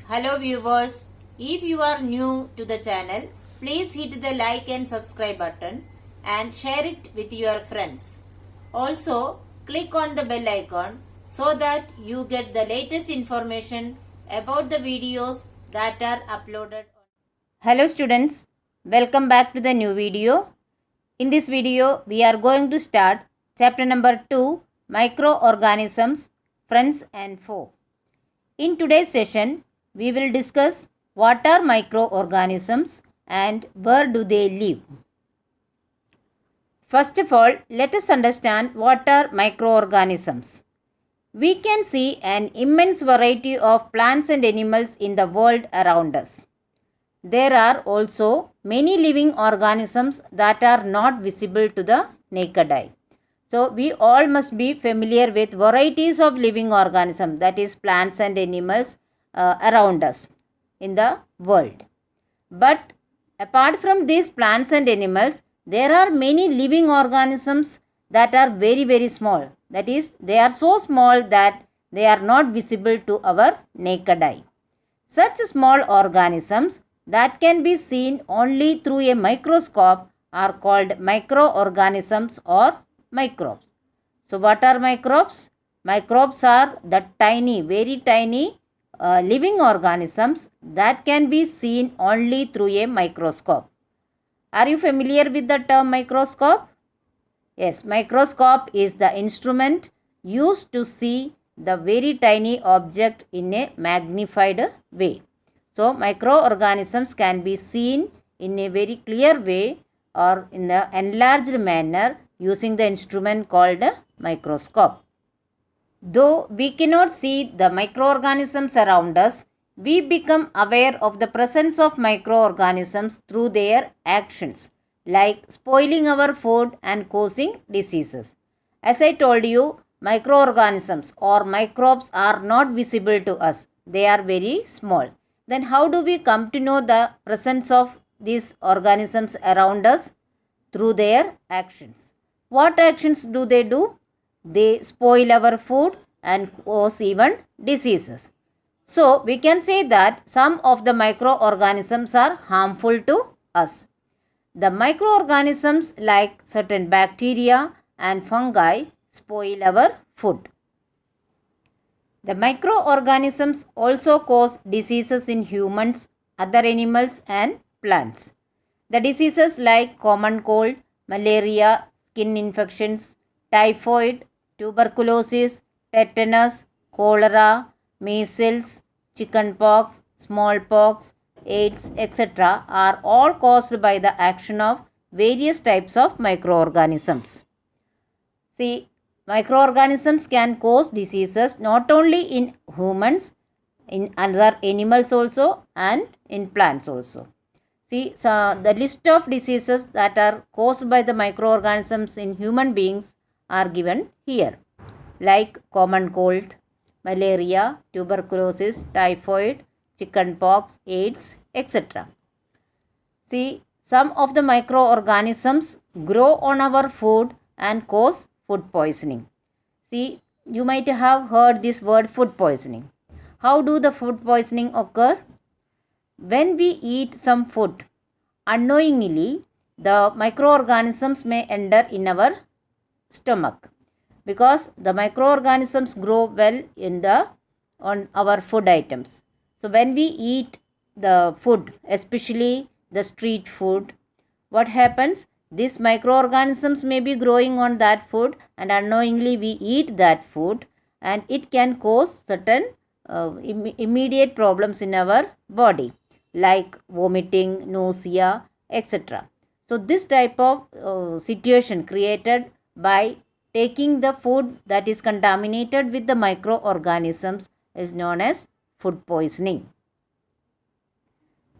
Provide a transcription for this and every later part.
Hello viewers, if you are new to the channel, please hit the like and subscribe button and share it with your friends. Also, click on the bell icon so that you get the latest information about the videos that are uploaded. Hello students, welcome back to the new video. In this video, we are going to start chapter number 2, Microorganisms, Friends and Foe. In today's session, we will discuss what are microorganisms and where do they live. First of all, let us understand what are microorganisms. We can see an immense variety of plants and animals in the world around us. There are also many living organisms that are not visible to the naked eye. So, we all must be familiar with varieties of living organisms, that is plants and animals around us in the world. But apart from these plants and animals, there are many living organisms that are very small. That is, they are so small that they are not visible to our naked eye. Such small organisms that can be seen only through a microscope are called microorganisms or microbes. So, what are microbes? Microbes are the tiny, very tiny living organisms that can be seen only through a microscope. Are you familiar with the term microscope? Yes, microscope is the instrument used to see the very tiny object in a magnified way. So, microorganisms can be seen in a very clear way or in the enlarged manner using the instrument called a microscope. Though we cannot see the microorganisms around us, we become aware of the presence of microorganisms through their actions, like spoiling our food and causing diseases. As I told you, microorganisms or microbes are not visible to us. They are very small. Then how do we come to know the presence of these organisms around us? Through their actions. What actions do? They spoil our food and cause even diseases. So, we can say that some of the microorganisms are harmful to us. The microorganisms like certain bacteria and fungi spoil our food. The microorganisms also cause diseases in humans, other animals and plants. The diseases like common cold, malaria, skin infections, typhoid, tuberculosis, tetanus, cholera, measles, chickenpox, smallpox, AIDS, etc. are all caused by the action of various types of microorganisms. See, microorganisms can cause diseases not only in humans, in other animals also and in plants also. See, so the list of diseases that are caused by the microorganisms in human beings are given here, like common cold, malaria, tuberculosis, typhoid, chickenpox, AIDS, etc. See, some of the microorganisms grow on our food and cause food poisoning. See, you might have heard this word food poisoning. How do the food poisoning occur? When we eat some food, unknowingly the microorganisms may enter in our stomach because the microorganisms grow well on our food items. So, when we eat the food, especially the street food, what happens? These microorganisms may be growing on that food and unknowingly we eat that food and it can cause certain immediate problems in our body like vomiting, nausea, etc. So, this type of situation created by taking the food that is contaminated with the microorganisms is known as food poisoning.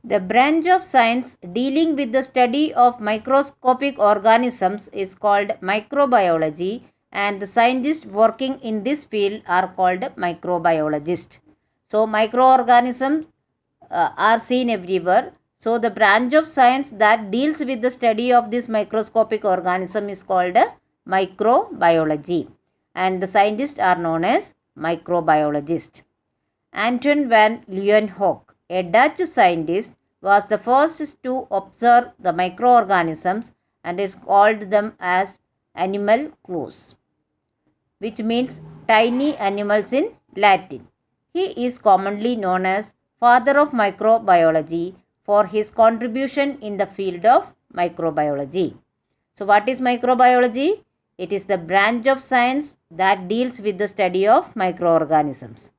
The branch of science dealing with the study of microscopic organisms is called microbiology, and the scientists working in this field are called microbiologists. So, microorganisms are seen everywhere. So, the branch of science that deals with the study of this microscopic organism is called microbiology, and the scientists are known as microbiologists. Anton van Leeuwenhoek, a Dutch scientist, was the first to observe the microorganisms and it called them as animalcules, which means tiny animals in Latin. He is commonly known as father of microbiology for his contribution in the field of microbiology. So what is microbiology? It is the branch of science that deals with the study of microorganisms.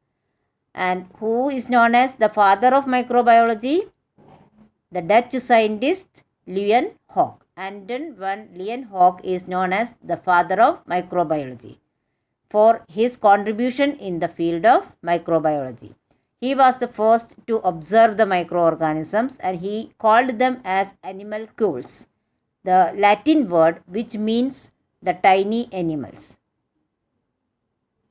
And who is known as the father of microbiology? The Dutch scientist Leeuwenhoek. Anton van Leeuwenhoek is known as the father of microbiology for his contribution in the field of microbiology. He was the first to observe the microorganisms and he called them as animalcules, the Latin word which means the tiny animals.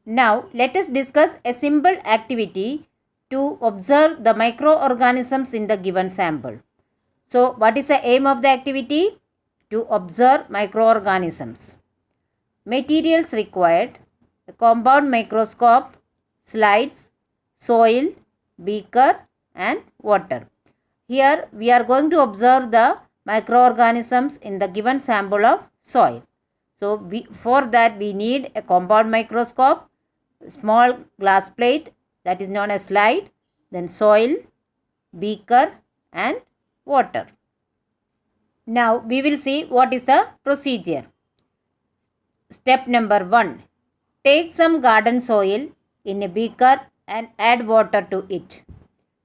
Now let us discuss a simple activity to observe the microorganisms in the given sample. So what is the aim of the activity? To observe microorganisms. Materials required: a compound microscope, slides, soil, beaker and water. Here we are going to observe the microorganisms in the given sample of soil. So for that we need a compound microscope, small glass plate that is known as slide, then soil, beaker and water. Now we will see what is the procedure. Step number 1. Take some garden soil in a beaker and add water to it.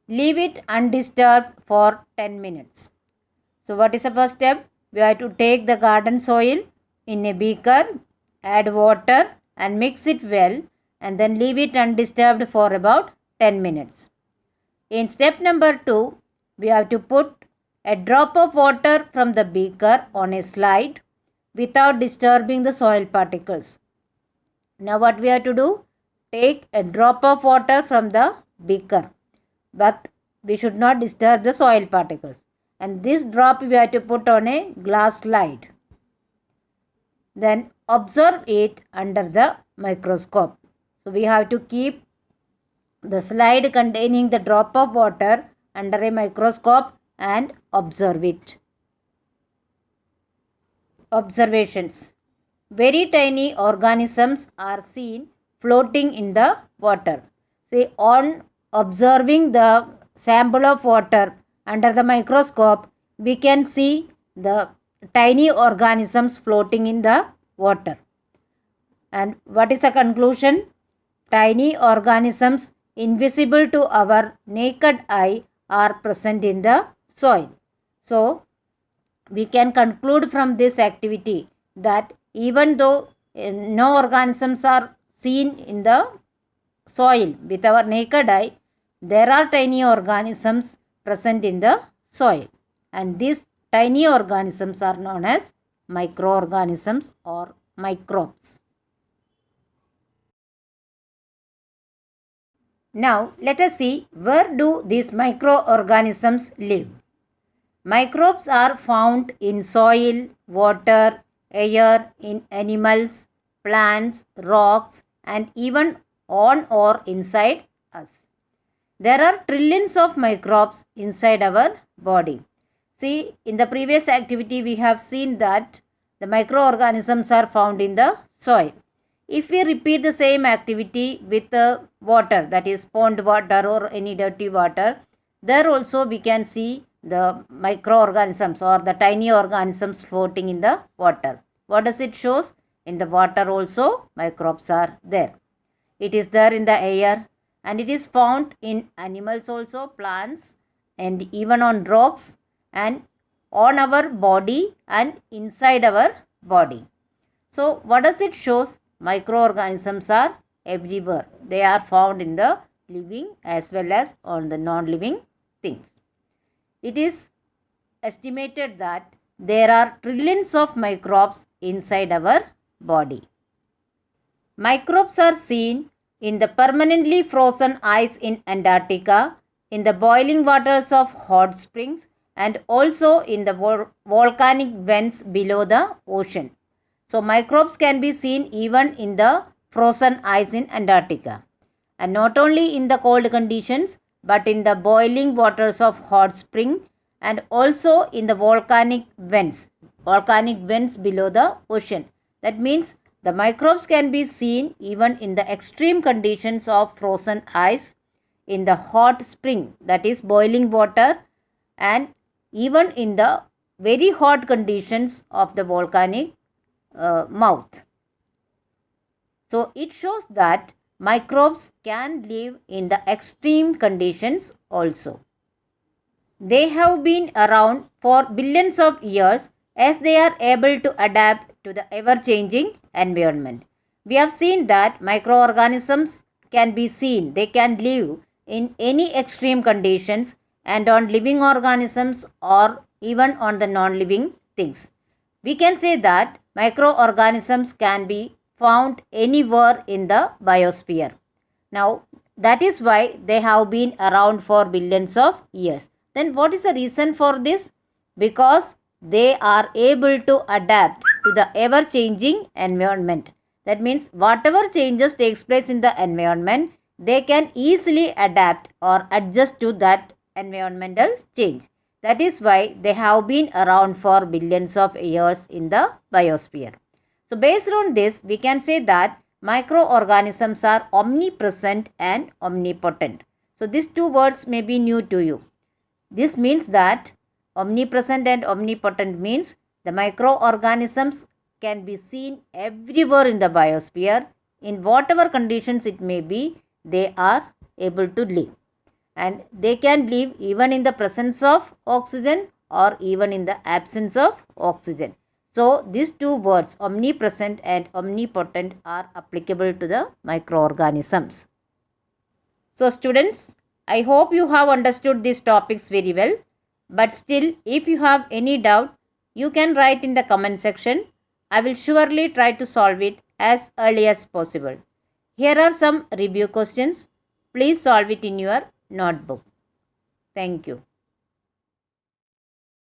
Leave it undisturbed for 10 minutes. So what is the first step? We have to take the garden soil in a beaker, add water and mix it well and then leave it undisturbed for about 10 minutes. In step number 2, we have to put a drop of water from the beaker on a slide without disturbing the soil particles. Now what we have to do? Take a drop of water from the beaker, but we should not disturb the soil particles. And this drop we have to put on a glass slide. Then observe it under the microscope. So we have to keep the slide containing the drop of water under a microscope and observe it. Observations. Very tiny organisms are seen floating in the water. See, on observing the sample of water under the microscope, we can see the tiny organisms floating in the water. And what is the conclusion? Tiny organisms invisible to our naked eye are present in the soil. So, we can conclude from this activity that even though no organisms are seen in the soil with our naked eye, there are tiny organisms present in the soil. And these tiny organisms are known as microorganisms or microbes. Now let us see, where do these microorganisms live? Microbes are found in soil, water, air, in animals, plants, rocks and even on or inside us. There are trillions of microbes inside our body. See, in the previous activity we have seen that the microorganisms are found in the soil. If we repeat the same activity with water, that is pond water or any dirty water, there also we can see the microorganisms or the tiny organisms floating in the water. What does it show? In the water also microbes are there. It is there in the air and it is found in animals also, plants and even on rocks and on our body and inside our body. So what does it show? Microorganisms are everywhere. They are found in the living as well as on the non-living things. It is estimated that there are trillions of microbes inside our body. Microbes are seen in the permanently frozen ice in Antarctica, in the boiling waters of hot springs and also in the volcanic vents below the ocean. So microbes can be seen even in the frozen ice in Antarctica. and not only in the cold conditions but in the boiling waters of hot spring and also in the volcanic vents below the ocean. That means the microbes can be seen even in the extreme conditions of frozen ice, in the hot spring, that is boiling water, and even in the very hot conditions of the volcanic mouth. So it shows that microbes can live in the extreme conditions also. They have been around for billions of years as they are able to adapt to the ever-changing environment. We have seen that microorganisms can be seen, they can live in any extreme conditions and on living organisms or even on the non-living things. We can say that microorganisms can be found anywhere in the biosphere. Now, that is why they have been around for billions of years. Then what is the reason for this? Because they are able to adapt to the ever-changing environment. That means whatever changes takes place in the environment, they can easily adapt or adjust to that environmental change. That is why they have been around for billions of years in the biosphere. So based on this, we can say that microorganisms are omnipresent and omnipotent. So these two words may be new to you. This means that omnipresent and omnipotent means the microorganisms can be seen everywhere in the biosphere. In whatever conditions it may be, they are able to live. And they can live even in the presence of oxygen or even in the absence of oxygen. So these two words, omnipresent and omnipotent, are applicable to the microorganisms. So students, I hope you have understood these topics very well. But still, if you have any doubt, you can write in the comment section. I will surely try to solve it as early as possible. Here are some review questions. Please solve it in your notebook. Thank you.